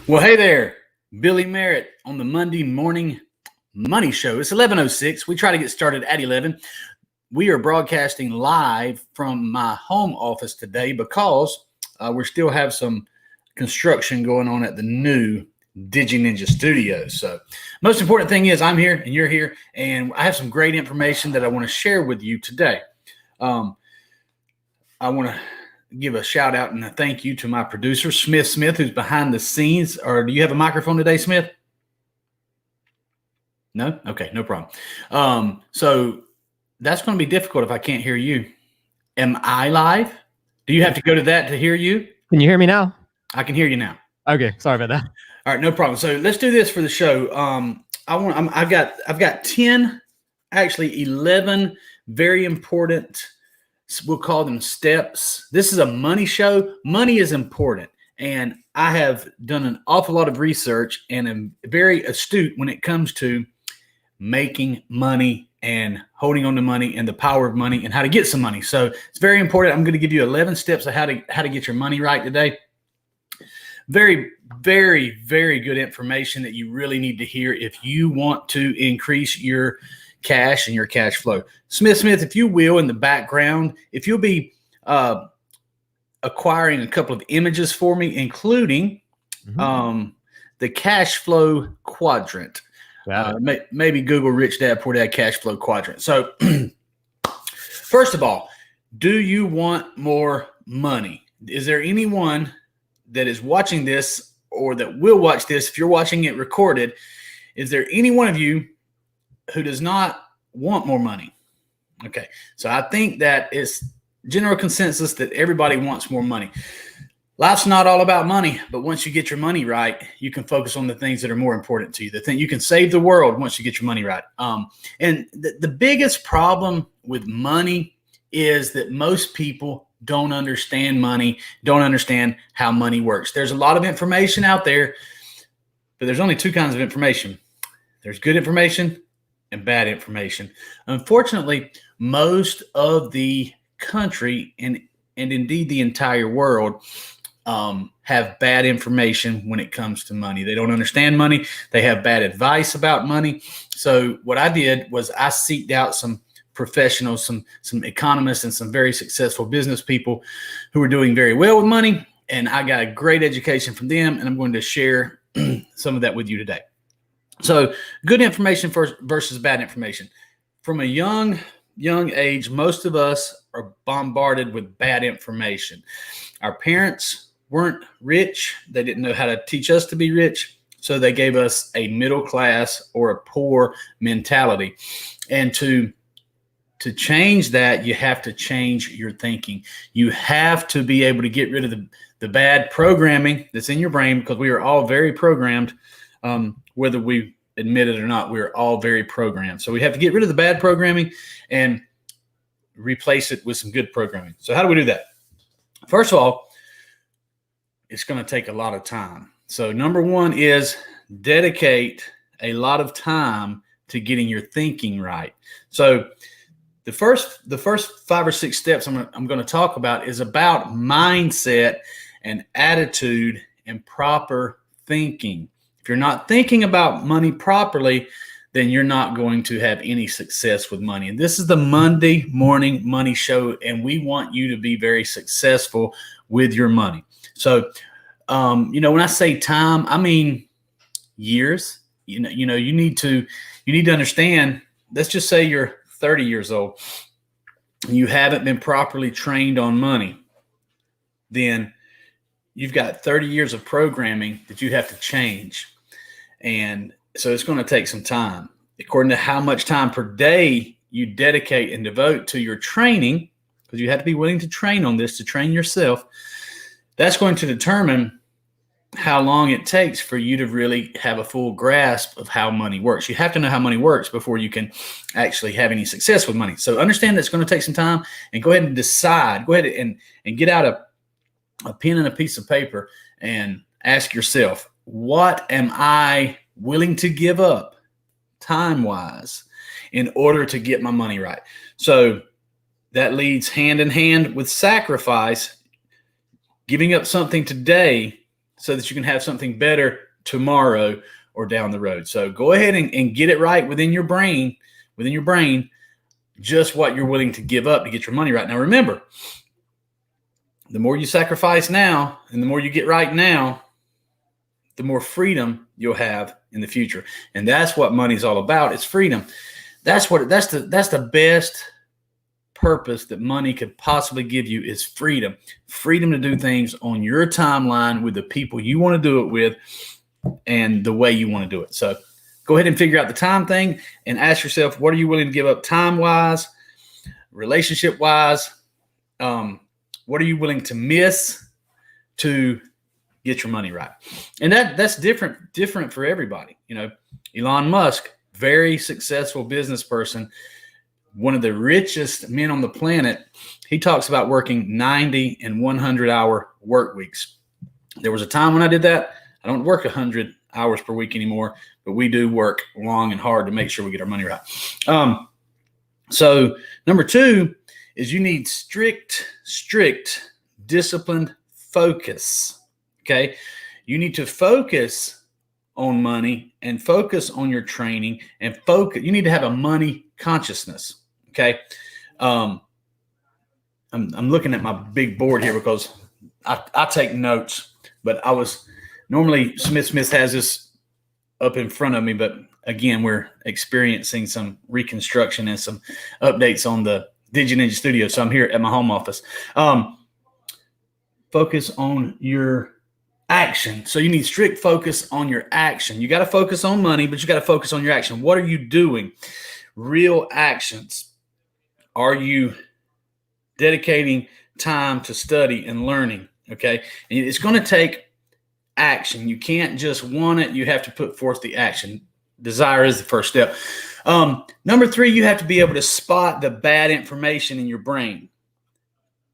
Well, hey there, Billy Merritt on the Monday morning money show. It's 11:06. We try to get started at 11. We are broadcasting live from my home office today because we still have some construction going on at the new Digi Ninja Studios. So, most important thing is I'm here and you're here, and I have some great information that I want to share with you today. I want to give a shout out and a thank you to my producer, Smith, who's behind the scenes. Or do you have a microphone today, Smith? No? Okay, no problem. So that's going to be difficult if I can't hear you. Am I live? Do you have to go to that to hear you? Can you hear me now? I can hear you now. Okay, sorry about that. All right, no problem. So let's do this for the show. I've got 10, actually 11 very important, we'll call them steps. This is a money show. Money is important. And I have done an awful lot of research and am very astute when it comes to making money and holding on to money and the power of money and how to get some money. So it's very important. I'm going to give you 11 steps of how to get your money right today. Very, very, very good information that you really need to hear if you want to increase your cash and your cash flow. Smith, if you will, in the background, if you'll be acquiring a couple of images for me, including the cash flow quadrant. Maybe Google Rich Dad Poor Dad cash flow quadrant. So first of all, do you want more money? Is there anyone that is watching this or that will watch this, if you're watching it recorded, is there any one of you who does not want more money? Okay, so I think that it's general consensus that everybody wants more money. Life's not all about money, but once you get your money right, you can focus on the things that are more important to you. The thing you can save the world once you get your money right. And the biggest problem with money is that most people don't understand money, don't understand how money works. There's a lot of information out there, but there's only two kinds of information. There's good information and bad information. Unfortunately, most of the country and indeed the entire world have bad information when it comes to money. They don't understand money. They have bad advice about money. So what I did was I seeked out some professionals, some economists, and some very successful business people who are doing very well with money. And I got a great education from them, and I'm going to share some of that with you today. So good information versus bad information. From a young age, most of us are bombarded with bad information. Our parents weren't rich. They didn't know how to teach us to be rich. So they gave us a middle class or a poor mentality. And to change that, you have to change your thinking. You have to be able to get rid of the bad programming that's in your brain, because we are all very programmed. Whether we admit it or not, we're all very programmed. So we have to get rid of the bad programming and replace it with some good programming. So how do we do that? First of all, it's going to take a lot of time. So number one is dedicate a lot of time to getting your thinking right. So the first 5 or 6 steps I'm going to talk about is about mindset and attitude and proper thinking. If you're not thinking about money properly, then you're not going to have any success with money. And this is the Monday morning money show, and we want you to be very successful with your money. So, when I say time, I mean years. You need to understand. Let's just say you're 30 years old. You haven't been properly trained on money. Then you've got 30 years of programming that you have to change. And so it's going to take some time. According to how much time per day you dedicate and devote to your training, because you have to be willing to train on this, to train yourself, that's going to determine how long it takes for you to really have a full grasp of how money works. You have to know how money works before you can actually have any success with money. So understand that it's going to take some time, and go ahead and decide. Go ahead and get out a pen and a piece of paper and ask yourself, what am I willing to give up time-wise in order to get my money right? So that leads hand in hand with sacrifice. Giving up something today so that you can have something better tomorrow or down the road. So go ahead and get it right within your brain, just what you're willing to give up to get your money right. Now, remember, the more you sacrifice now and the more you get right now, the more freedom you'll have in the future. And that's what money's all about. It's freedom. That's the best purpose that money could possibly give you is freedom. Freedom to do things on your timeline with the people you want to do it with and the way you want to do it. So go ahead and figure out the time thing and ask yourself, what are you willing to give up time-wise, relationship-wise? What are you willing to miss to get your money right? And that's different for everybody. You know, Elon Musk, very successful business person, one of the richest men on the planet. He talks about working 90 and 100-hour work weeks. There was a time when I did that. I don't work 100 hours per week anymore, but we do work long and hard to make sure we get our money right. So number 2 is you need strict, disciplined focus. Okay. You need to focus on money and focus on your training and focus. You need to have a money consciousness. Okay. I'm looking at my big board here because I take notes, but normally Smith has this up in front of me, but again, we're experiencing some reconstruction and some updates on the Digi Ninja Studio. So I'm here at my home office. Focus on your action. So you need strict focus on your action. You got to focus on money, but you got to focus on your action. What are you doing? Real actions. Are you dedicating time to study and learning? Okay. And it's going to take action. You can't just want it. You have to put forth the action. Desire is the first step. Number 3, you have to be able to spot the bad information in your brain.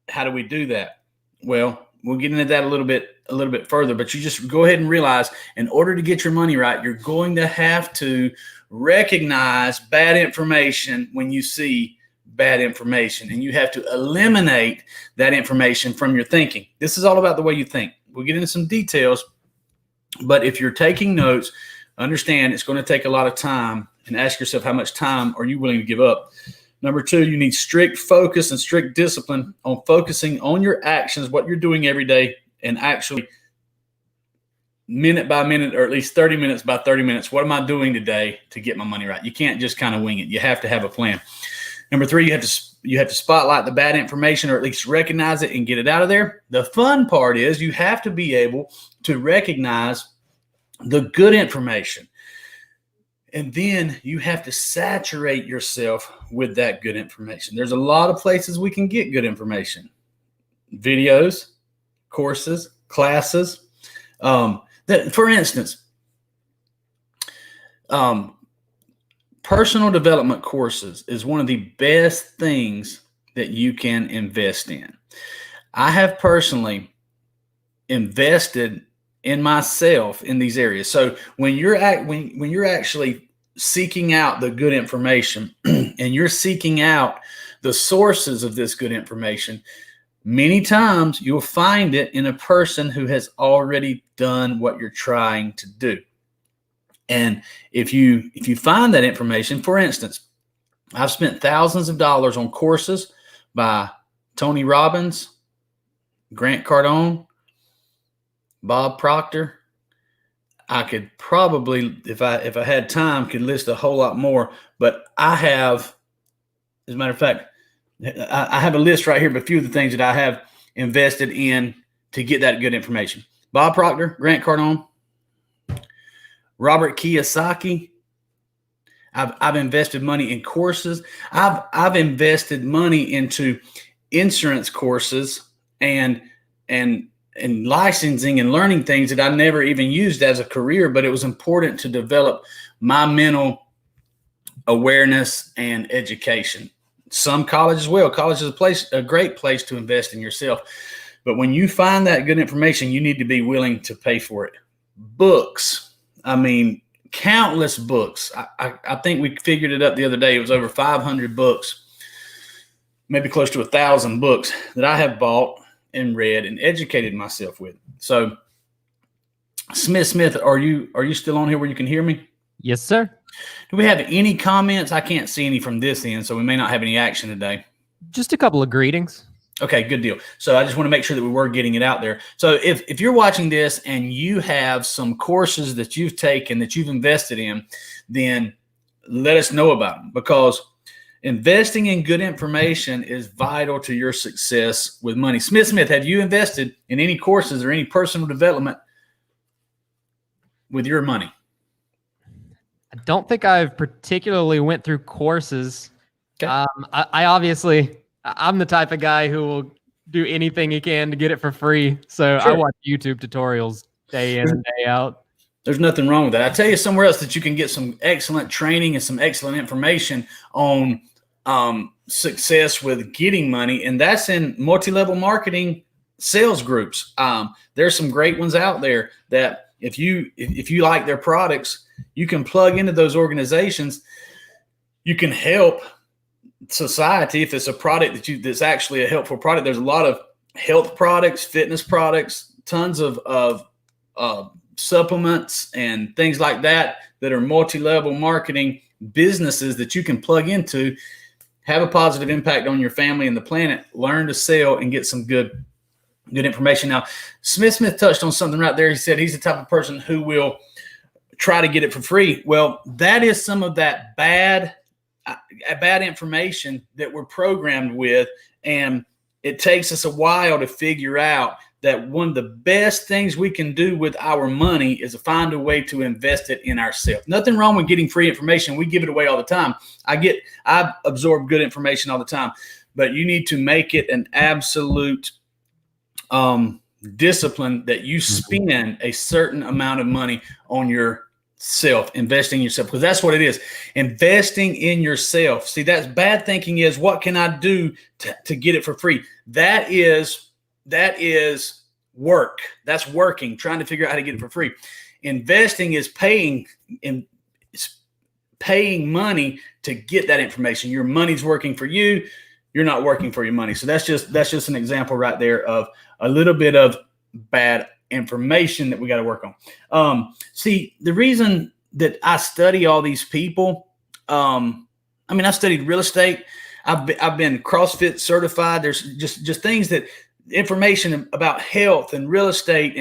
How do we do that? Well, we'll get into that a little bit further, but you just go ahead and realize in order to get your money right, you're going to have to recognize bad information when you see bad information, and you have to eliminate that information from your thinking. This is all about the way you think. We'll get into some details, but if you're taking notes, understand it's going to take a lot of time, and ask yourself, how much time are you willing to give up? Number 2, you need strict focus and strict discipline on focusing on your actions, what you're doing every day, and actually minute by minute, or at least 30 minutes by 30 minutes, what am I doing today to get my money right? You can't just kind of wing it. You have to have a plan. Number 3, you have to spotlight the bad information, or at least recognize it and get it out of there. The fun part is you have to be able to recognize the good information. And then you have to saturate yourself with that good information. There's a lot of places we can get good information. Videos, courses, classes. For instance, personal development courses is one of the best things that you can invest in. I have personally invested in myself in these areas. So when you're actually seeking out the good information and you're seeking out the sources of this good information, many times you'll find it in a person who has already done what you're trying to do. And if you find that information, for instance, I've spent thousands of dollars on courses by Tony Robbins, Grant Cardone, Bob Proctor. I could probably, if I had time, could list a whole lot more. But I have, as a matter of fact, I have a list right here of a few of the things that I have invested in to get that good information. Bob Proctor, Grant Cardone, Robert Kiyosaki. I've invested money in courses. I've invested money into insurance courses and licensing and learning things that I never even used as a career, but it was important to develop my mental awareness and education. Some college as well. College is a great place to invest in yourself. But when you find that good information, you need to be willing to pay for it. Books. I mean, countless books. I think we figured it up the other day. It was over 500 books, maybe close to 1,000 books that I have bought and read and educated myself with. So Smith, are you still on here where you can hear me? Yes, sir. Do we have any comments? I can't see any from this end, so we may not have any action today. Just a couple of greetings. Okay, good deal. So I just want to make sure that we were getting it out there. So if you're watching this and you have some courses that you've taken that you've invested in, then let us know about them, because investing in good information is vital to your success with money. Smith, have you invested in any courses or any personal development with your money? I don't think I've particularly went through courses. Okay. I obviously, I'm the type of guy who will do anything he can to get it for free. So sure. I watch YouTube tutorials day in and day out. There's nothing wrong with that. I tell you somewhere else that you can get some excellent training and some excellent information on success with getting money, and that's in multi-level marketing sales groups. There's some great ones out there that if you like their products, you can plug into those organizations. You can help society if it's a product that's actually a helpful product. There's a lot of health products, fitness products, tons of supplements and things like that are multi-level marketing businesses that you can plug into, have a positive impact on your family and the planet, learn to sell, and get some good information. Now, Smith touched on something right there. He said he's the type of person who will try to get it for free. Well, that is some of that bad information that we're programmed with, and it takes us a while to figure out that one of the best things we can do with our money is to find a way to invest it in ourselves. Nothing wrong with getting free information. We give it away all the time. I absorb good information all the time, but you need to make it an absolute discipline that you spend a certain amount of money on yourself, investing in yourself, because that's what it is. Investing in yourself. See, that's bad thinking is, what can I do to get it for free? That is work. That's working, trying to figure out how to get it for free. Investing is paying money to get that information. Your money's working for you. You're not working for your money. So that's just an example right there of a little bit of bad information that we got to work on. See, the reason that I study all these people, I studied real estate. I've been CrossFit certified. There's just things that information about health and real estate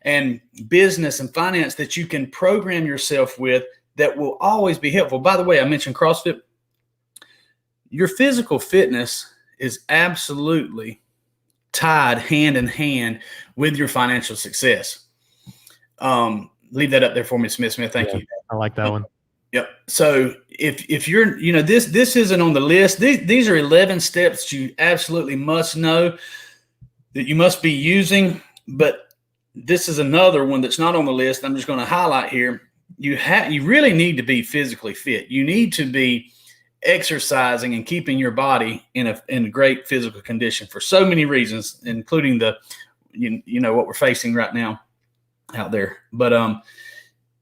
and business and finance that you can program yourself with that will always be helpful. By the way, I mentioned CrossFit. Your physical fitness is absolutely tied hand in hand with your financial success. Leave that up there for me, Smith. Thank you. I like that one. Yep. So if you're, this isn't on the list. These are 11 steps you absolutely must know that you must be using, but this is another one that's not on the list. I'm just going to highlight here. You really need to be physically fit. You need to be exercising and keeping your body in a great physical condition for so many reasons, including the what we're facing right now out there. But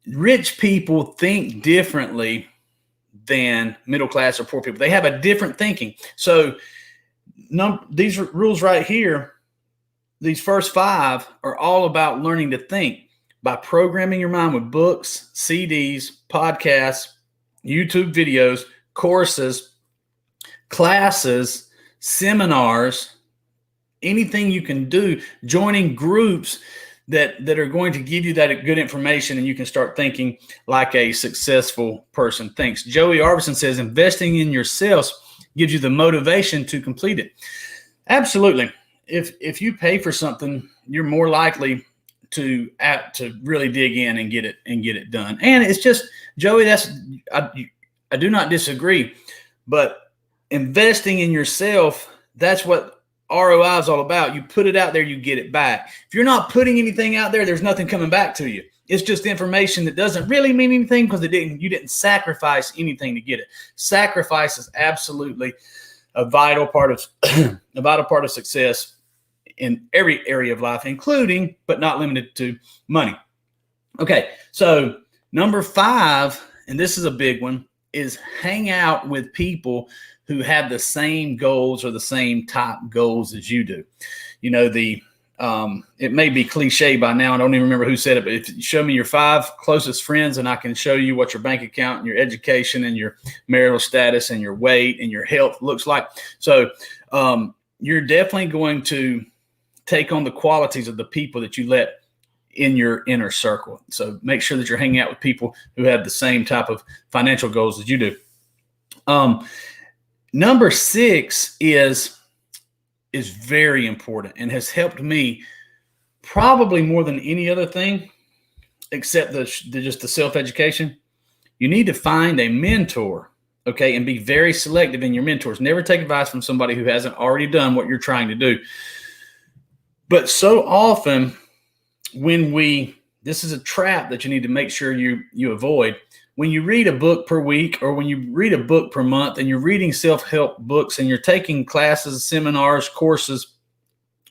rich people think differently than middle class or poor people. They have a different thinking. So these rules right here, these first 5 are all about learning to think by programming your mind with books, CDs, podcasts, YouTube videos, courses, classes, seminars, anything you can do, joining groups that are going to give you that good information, and you can start thinking like a successful person thinks. Joey Arvison says, investing in yourself gives you the motivation to complete it. Absolutely. If you pay for something, you're more likely to really dig in and get it done. And it's just, Joey, I do not disagree, but investing in yourself, that's what ROI is all about. You put it out there, you get it back. If you're not putting anything out there, there's nothing coming back to you. It's just information that doesn't really mean anything because you didn't sacrifice anything to get it. Sacrifice is absolutely a vital part of success in every area of life, including but not limited to money. Okay, so number 5, and this is a big one, is hang out with people who have the same goals or the same top goals as you do. The it may be cliche by now. I don't even remember who said it, but if you show me your 5 closest friends and I can show you what your bank account and your education and your marital status and your weight and your health looks like. So you're definitely going to take on the qualities of the people that you let in your inner circle. So make sure that you're hanging out with people who have the same type of financial goals as you do. Number 6 is very important and has helped me probably more than any other thing, except just the self-education. You need to find a mentor, okay, and be very selective in your mentors. Never take advice from somebody who hasn't already done what you're trying to do. But so often this is a trap that you need to make sure you avoid. When you read a book per week or when you read a book per month and you're reading self-help books and you're taking classes, seminars, courses,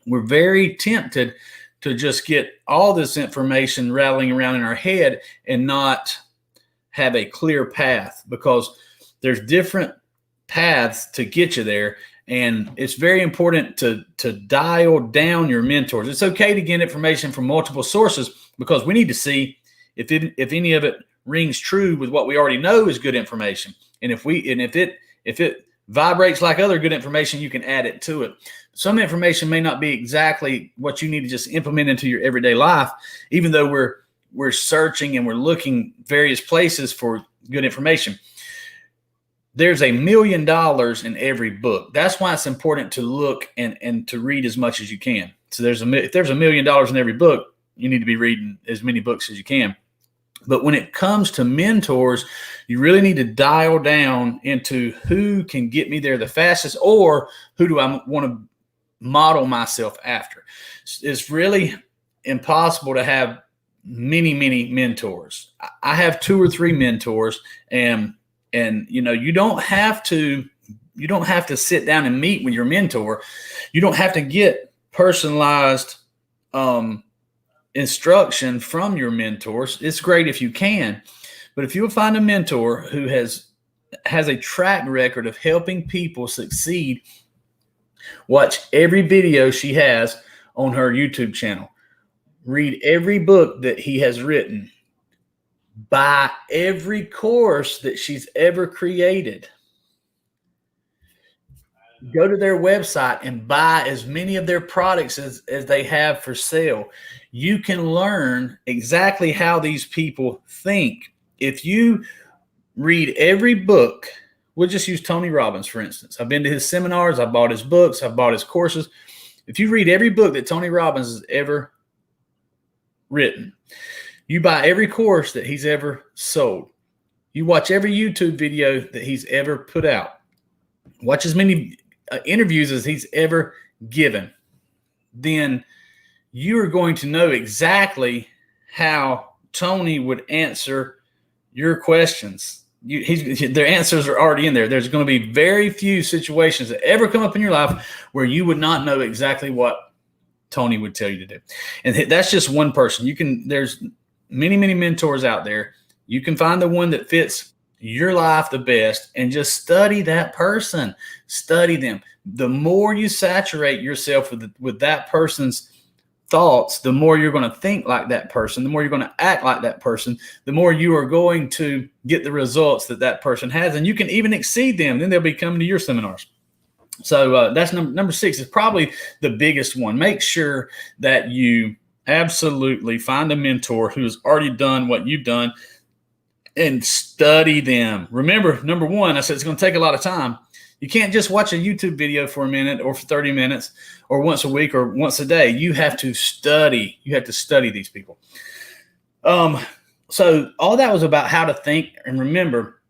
we're very tempted to just get all this information rattling around in our head and not have a clear path, because there's different paths to get you there. And it's very important to dial down your mentors. It's okay to get information from multiple sources, because we need to see if any of it rings true with what we already know is good information. And if it vibrates like other good information, you can add it to it. Some information may not be exactly what you need to just implement into your everyday life, even though we're searching and we're looking various places for good information. There's $1 million in every book. That's why it's important to look and to read as much as you can. So if there's $1 million in every book, you need to be reading as many books as you can. But when it comes to mentors, you really need to dial down into who can get me there the fastest, or who do I want to model myself after. It's really impossible to have many, many mentors. I have 2 or 3 mentors, and you don't have to sit down and meet with your mentor. You don't have to get personalized instruction from your mentors. It's great if you can, but if you'll find a mentor who has a track record of helping people succeed, watch every video she has on her YouTube channel. Read every book that he has written. Buy every course that she's ever created. Go to their website and buy as many of their products as they have for sale. You can learn exactly how these people think. If you read every book, we'll just use Tony Robbins, for instance. I've been to his seminars. I bought his books. I've bought his courses. If you read every book that Tony Robbins has ever written, you buy every course that he's ever sold, you watch every YouTube video that he's ever put out, watch as many interviews as he's ever given, then you are going to know exactly how Tony would answer your questions. Their answers are already in there. There's going to be very few situations that ever come up in your life where you would not know exactly what Tony would tell you to do. And that's just one person. There's many, many mentors out there. You can find the one that fits your life the best and just study that person. Study them. The more you saturate yourself with that person's thoughts, the more you're going to think like that person, the more you're going to act like that person, the more you are going to get the results that person has. And you can even exceed them. Then they'll be coming to your seminars. So that's number 6 is probably the biggest one. Make sure that you absolutely find a mentor who has already done what you've done and study them. Remember, number 1, I said it's going to take a lot of time. You can't just watch a YouTube video for a minute or for 30 minutes or once a week or once a day. You have to study. You have to study these people. So all that was about how to think. And remember,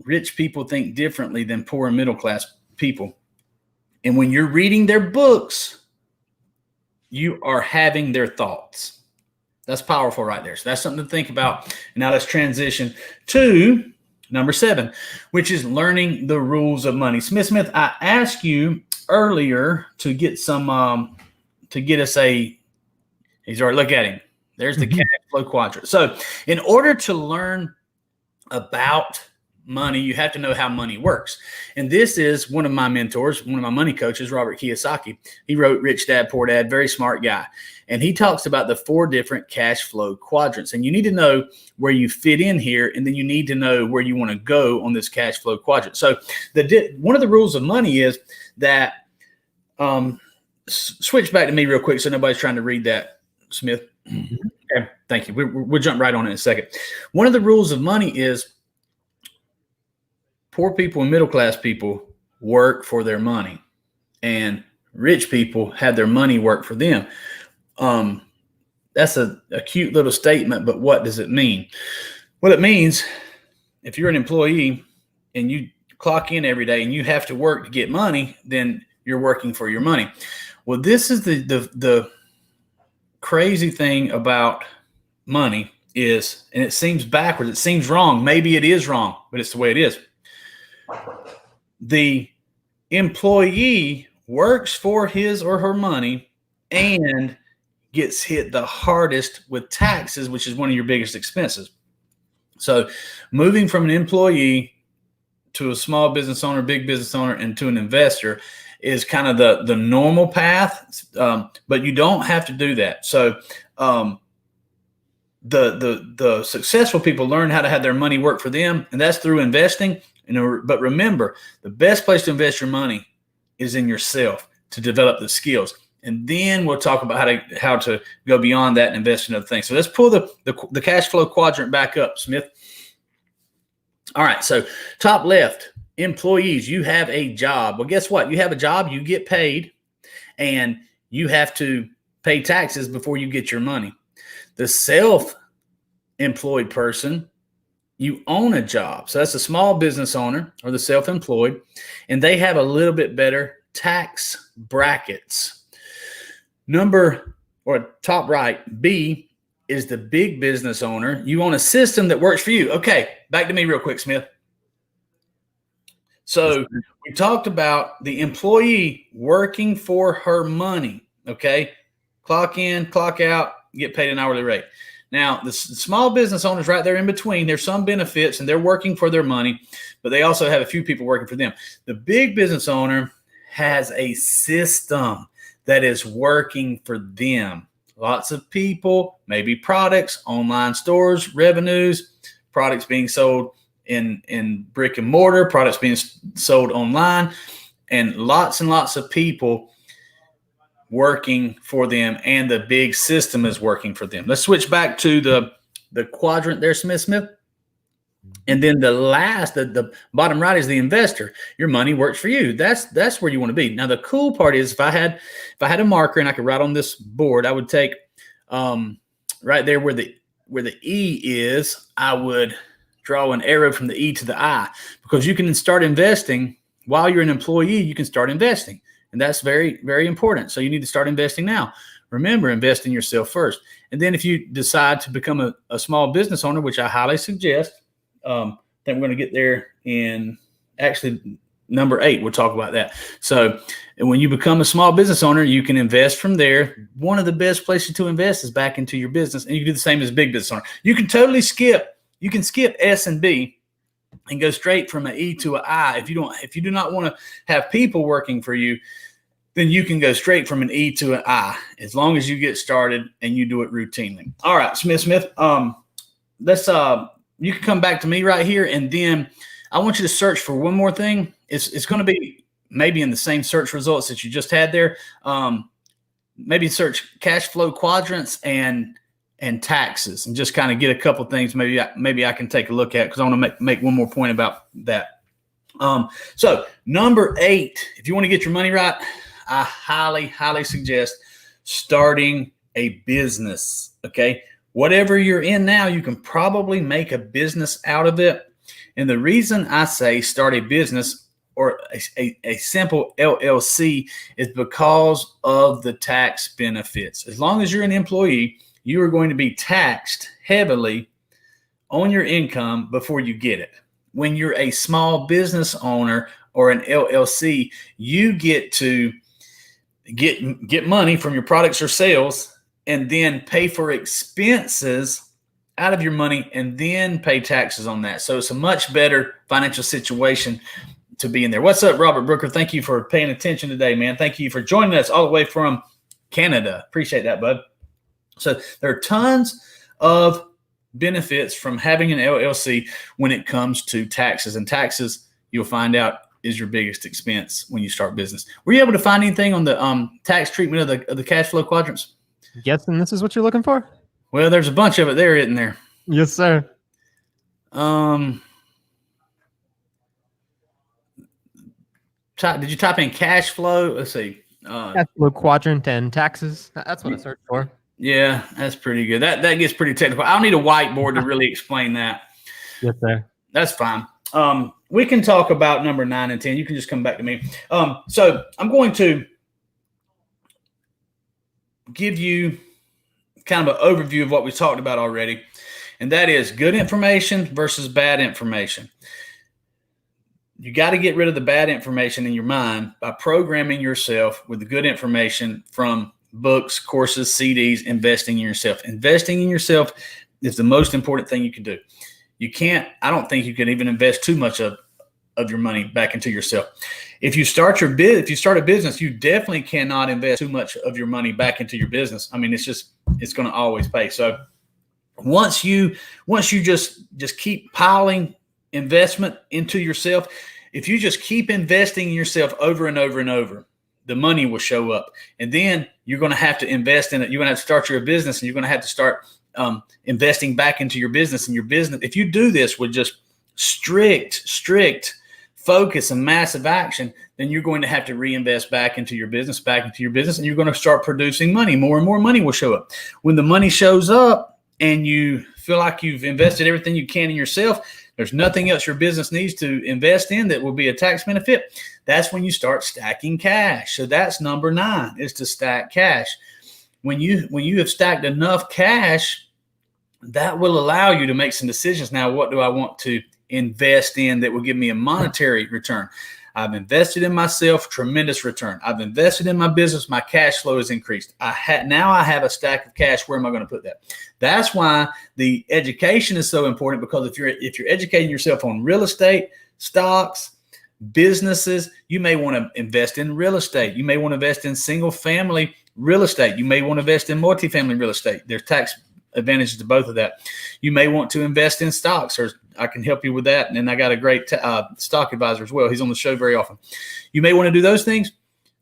rich people think differently than poor and middle class people. And when you're reading their books, you are having their thoughts. That's powerful right there. So that's something to think about. And now let's transition to number 7, which is learning the rules of money. Smith, I asked you earlier to get us he's already, look at him. There's the cash flow quadrant. So in order to learn about money, you have to know how money works. And this is one of my mentors, one of my money coaches, Robert Kiyosaki. He wrote Rich Dad, Poor Dad, very smart guy. And he talks about the 4 different cash flow quadrants. And you need to know where you fit in here, and then you need to know where you want to go on this cash flow quadrant. So one of the rules of money is that, switch back to me real quick so nobody's trying to read that, Smith. Okay, thank you. We'll jump right on it in a second. One of the rules of money is poor people and middle-class people work for their money, and rich people have their money work for them. That's a cute little statement, but what does it mean? Well, it means if you're an employee and you clock in every day and you have to work to get money, then you're working for your money. Well, this is the crazy thing about money is, and it seems backwards, it seems wrong. Maybe it is wrong, but it's the way it is. The employee works for his or her money and gets hit the hardest with taxes, which is one of your biggest expenses. So moving from an employee to a small business owner, big business owner, and to an investor is kind of the normal path, but you don't have to do that. So the successful people learn how to have their money work for them, and that's through investing. But remember, the best place to invest your money is in yourself to develop the skills. And then we'll talk about how to go beyond that and invest in other things. So let's pull the cash flow quadrant back up, Smith. All right, so top left, employees, you have a job. Well, guess what? You have a job, you get paid, and you have to pay taxes before you get your money. The self-employed person, you own a job. So that's a small business owner or the self-employed, and they have a little bit better tax brackets. Top right, B, is the big business owner. You own a system that works for you. Okay, back to me real quick, Smith. So we talked about the employee working for her money, okay? Clock in, clock out, get paid an hourly rate. Now, the small business owners right there in between, there's some benefits, and they're working for their money, but they also have a few people working for them. The big business owner has a system that is working for them. Lots of people, maybe products, online stores, revenues, products being sold in brick and mortar, products being sold online, and lots of people working for them, and the big system is working for them. Let's switch back to the quadrant there, Smith. And then the bottom right is the investor. Your money works for you. That's where you want to be. Now, the cool part is if I had a marker and I could write on this board, I would take right there where the E is, I would draw an arrow from the E to the I, because you can start investing while you're an employee. You can start investing, and that's very, very important. So you need to start investing now. Remember, invest in yourself first. And then if you decide to become a small business owner, which I highly suggest, then we're going to get there in actually number 8. We'll talk about that. So when you become a small business owner, you can invest from there. One of the best places to invest is back into your business. And you can do the same as a big business owner. You can totally skip S and B and go straight from an E to an I. If you do not want to have people working for you, then you can go straight from an E to an I, as long as you get started and you do it routinely. All right, Smith. You can come back to me right here, and then I want you to search for one more thing. It's going to be maybe in the same search results that you just had there. Maybe search cash flow quadrants and taxes, and just kind of get a couple things. Maybe I can take a look at, because I want to make one more point about that. So number 8, if you want to get your money right, I highly suggest starting a business. Okay. Whatever you're in now, you can probably make a business out of it. And the reason I say start a business or a simple LLC is because of the tax benefits. As long as you're an employee, you are going to be taxed heavily on your income before you get it. When you're a small business owner or an LLC, you get to get money from your products or sales, and then pay for expenses out of your money and then pay taxes on that. So it's a much better financial situation to be in there. What's up, Robert Brooker? Thank you for paying attention today, man. Thank you for joining us all the way from Canada. Appreciate that, bud. So there are tons of benefits from having an LLC when it comes to taxes. And taxes, you'll find out, is your biggest expense when you start business. Were you able to find anything on the tax treatment of the cash flow quadrants? Guessing this is what you're looking for? Well, there's a bunch of it there, isn't there? Yes, sir. Did you type in cash flow? Let's see. Cash flow quadrant and taxes. That's what I searched for. Yeah, that's pretty good. That gets pretty technical. I'll need a whiteboard to really explain that. Yes, sir. That's fine. We can talk about number 9 and 10. You can just come back to me. So I'm going to give you kind of an overview of what we talked about already, and that is good information versus bad information. You got to get rid of the bad information in your mind by programming yourself with the good information from books, courses, CDs, investing in yourself. Investing in yourself is the most important thing you can do. I don't think you can even invest too much of your money back into yourself. If you start a business, you definitely cannot invest too much of your money back into your business. I mean, it's going to always pay. So once you just keep piling investment into yourself, if you just keep investing in yourself over and over and over, the money will show up. And then you're going to have to invest in it. You're going to have to start your business, and you're going to have to start investing back into your business. And your business, if you do this with just strict focus and massive action, then you're going to have to reinvest back into your business, and you're going to start producing money. More and more money will show up. When the money shows up and you feel like you've invested everything you can in yourself, there's nothing else your business needs to invest in that will be a tax benefit. That's when you start stacking cash. So that's number 9, is to stack cash. When you have stacked enough cash, that will allow you to make some decisions. Now, what do I want to invest in that will give me a monetary return? I've invested in myself, tremendous return. I've invested in my business, my cash flow has increased. Now I have a stack of cash. Where am I going to put that? That's why the education is so important, because if you're educating yourself on real estate, stocks, businesses, you may want to invest in real estate. You may want to invest in single family real estate. You may want to invest in multifamily real estate. There's tax advantages to both of that. You may want to invest in stocks, or I can help you with that. And I got a great stock advisor as well. He's on the show very often. You may want to do those things,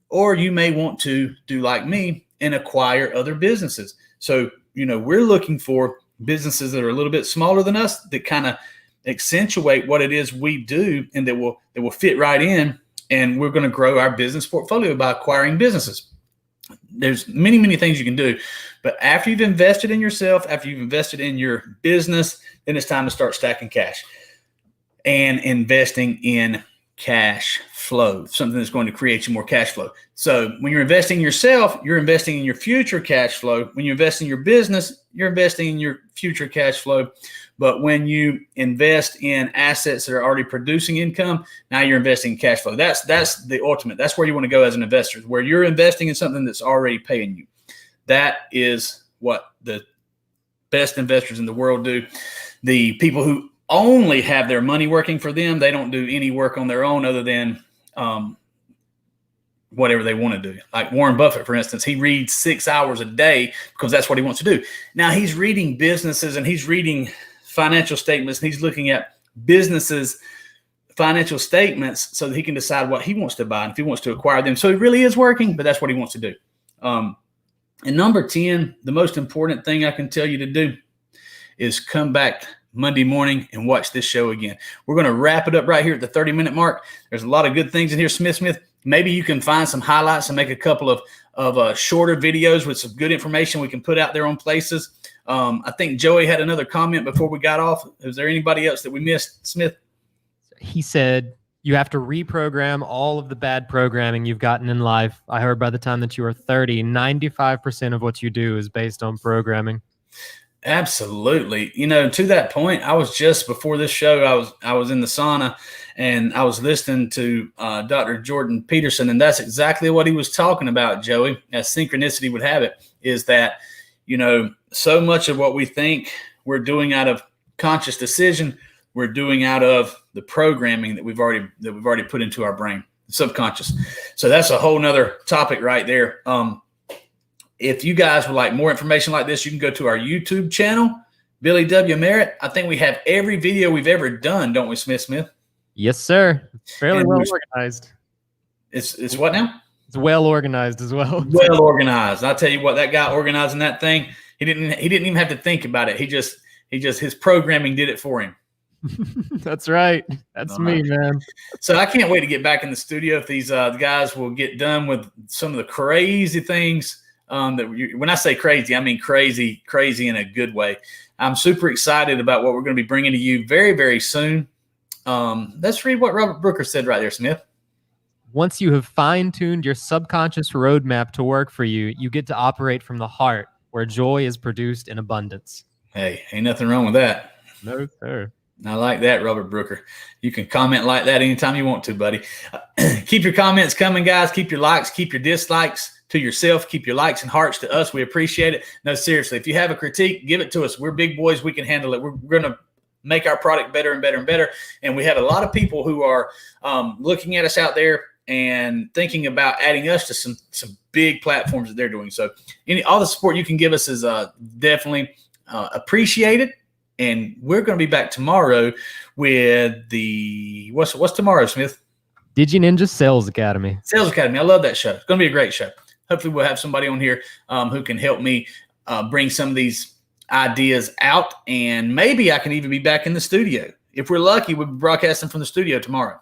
or you may want to do like me and acquire other businesses. So, we're looking for businesses that are a little bit smaller than us, that kind of accentuate what it is we do, and that will fit right in. And we're going to grow our business portfolio by acquiring businesses. There's many, many things you can do, but after you've invested in yourself, after you've invested in your business, then it's time to start stacking cash and investing in cash flow, something that's going to create you more cash flow. So when you're investing in yourself, you're investing in your future cash flow. When you invest in your business, you're investing in your future cash flow. But when you invest in assets that are already producing income, now you're investing in cash flow. That's the ultimate. That's where you want to go as an investor, where you're investing in something that's already paying you. That is what the best investors in the world do. The people who only have their money working for them, they don't do any work on their own other than whatever they want to do. Like Warren Buffett, for instance, he reads 6 hours a day because that's what he wants to do. Now he's reading businesses and he's reading financial statements, and he's looking at businesses' financial statements so that he can decide what he wants to buy and if he wants to acquire them. So he really is working, but that's what he wants to do. And number 10, the most important thing I can tell you to do is come back Monday morning and watch this show again. We're going to wrap it up right here at the 30-minute mark. There's a lot of good things in here, Smith. Maybe you can find some highlights and make a couple of shorter videos with some good information we can put out there on places. I think Joey had another comment before we got off. Is there anybody else that we missed, Smith? He said you have to reprogram all of the bad programming you've gotten in life. I heard by the time that you were 30, 95% of what you do is based on programming. Absolutely. To that point, I was just before this show, I was in the sauna and I was listening to Dr. Jordan Peterson, and that's exactly what he was talking about, Joey, as synchronicity would have it, is that, so much of what we think we're doing out of conscious decision. We're doing out of the programming that we've already put into our brain, subconscious. So that's a whole nother topic right there. If you guys would like more information like this, you can go to our YouTube channel, Billy W. Merritt. I think we have every video we've ever done, don't we, Smith? Yes, sir. Fairly well organized. It's what now? It's well organized as well. Well organized. I'll tell you what, that guy organizing that thing, he didn't even have to think about it. He just his programming did it for him. That's right. That's me, man. So I can't wait to get back in the studio if these guys will get done with some of the crazy things. When I say crazy, I mean crazy in a good way. I'm super excited about what we're going to be bringing to you very, very soon. Let's read what Robert Brooker said right there, Smith. Once you have fine-tuned your subconscious roadmap to work for you, you get to operate from the heart, where joy is produced in abundance. Hey, ain't nothing wrong with that. No, sir. I like that, Robert Brooker. You can comment like that anytime you want to, buddy. Keep your comments coming, guys. Keep your likes, keep your dislikes to yourself. Keep your likes and hearts to us. We appreciate it. No, seriously, if you have a critique, give it to us. We're big boys. We can handle it. We're going to make our product better and better and better. And we have a lot of people who are looking at us out there and thinking about adding us to some big platforms that they're doing. So all the support you can give us is definitely appreciated. And we're going to be back tomorrow with the what's tomorrow, Smith? Digi Ninja Sales Academy. Sales Academy. I love that show. It's going to be a great show. Hopefully we'll have somebody on here who can help me bring some of these ideas out. And maybe I can even be back in the studio. If we're lucky, we'll be broadcasting from the studio tomorrow.